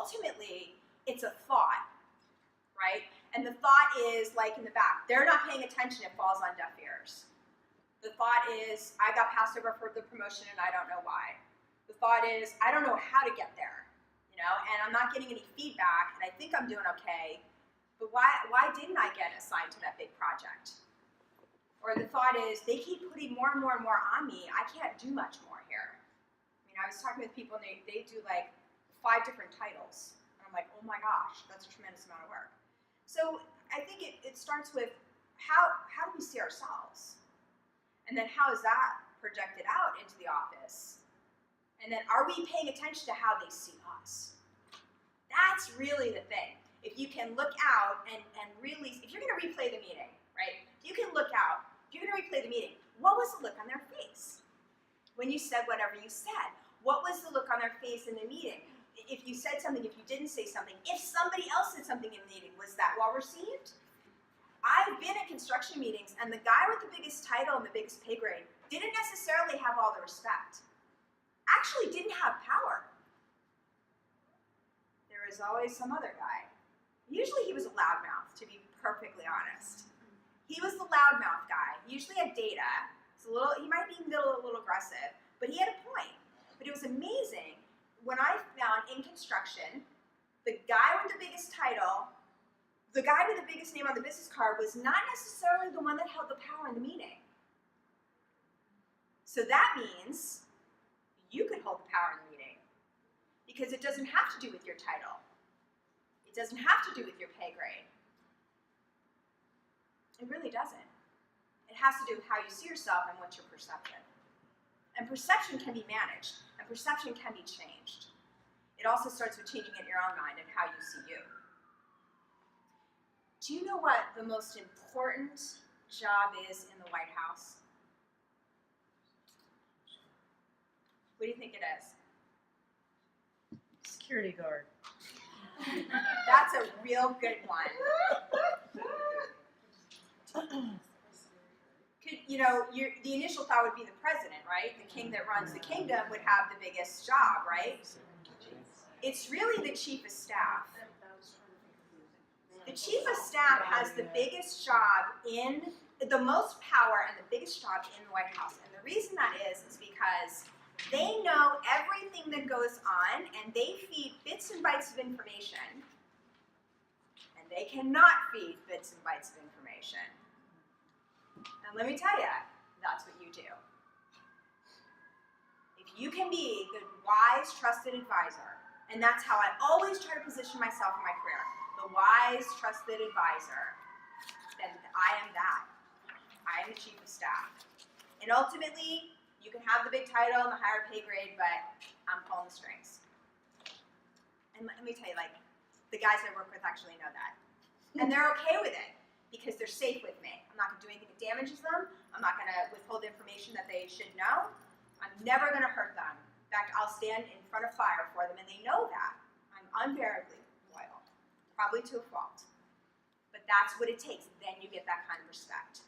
ultimately, it's a thought, right? And the thought is, like in the back, they're not paying attention, it falls on deaf ears. The thought is, I got passed over for the promotion and I don't know why. The thought is, I don't know how to get there, you know, and I'm not getting any feedback, and I think I'm doing okay, but why didn't I get assigned to that big project? Or the thought is, they keep putting more and more and more on me, I can't do much more here. I mean, I was talking with people, and they do like 5 different titles, and I'm like, oh my gosh, that's a tremendous amount of work. So I think it starts with, how do we see ourselves? And then how is that projected out into the office? And then are we paying attention to how they see us? That's really the thing. If you can look out and really, if you're going to replay the meeting, right? If you can look out, if you're going to replay the meeting, what was the look on their face when you said whatever you said? What was the look on their face in the meeting? If you said something, if you didn't say something, if somebody else said something in the meeting, was that well received? I've been at construction meetings, and the guy with the biggest title and the biggest pay grade didn't necessarily have all the respect. Actually didn't have power. There was always some other guy. Usually he was a loudmouth, to be perfectly honest. He was the loudmouth guy. He usually had data. He might be a little aggressive, but he had a point. But it was amazing when I found in construction, the guy with the biggest title, the guy with the biggest name on the business card was not necessarily the one that held the power in the meeting. So that means you could hold the power in the meeting, because it doesn't have to do with your title. It doesn't have to do with your pay grade. It really doesn't. It has to do with how you see yourself and what's your perception. And perception can be managed, and perception can be changed. It also starts with changing it in your own mind and how you see you. Do you know what the most important job is in the White House? What do you think it is? Security guard. That's a real good one. The initial thought would be the president, right? The king that runs the kingdom would have the biggest job, right? It's really the chief of staff. The chief of staff has the biggest job the most power and the biggest job in the White House. And the reason that is because they know everything that goes on, and they feed bits and bytes of information, and they cannot feed bits and bytes of information. And let me tell you, that's what you do. If you can be the wise, trusted advisor, and that's how I always try to position myself in my career, the wise, trusted advisor, then I am that. I am the chief of staff. And ultimately, you can have the big title and the higher pay grade, but I'm pulling the strings. And let me tell you, the guys I work with actually know that. And they're okay with it, because they're safe with me. I'm not going to do anything that damages them. I'm not going to withhold information that they should know. I'm never going to hurt them. In fact, I'll stand in front of fire for them, and they know that. I'm unbearably loyal, probably to a fault. But that's what it takes. Then you get that kind of respect.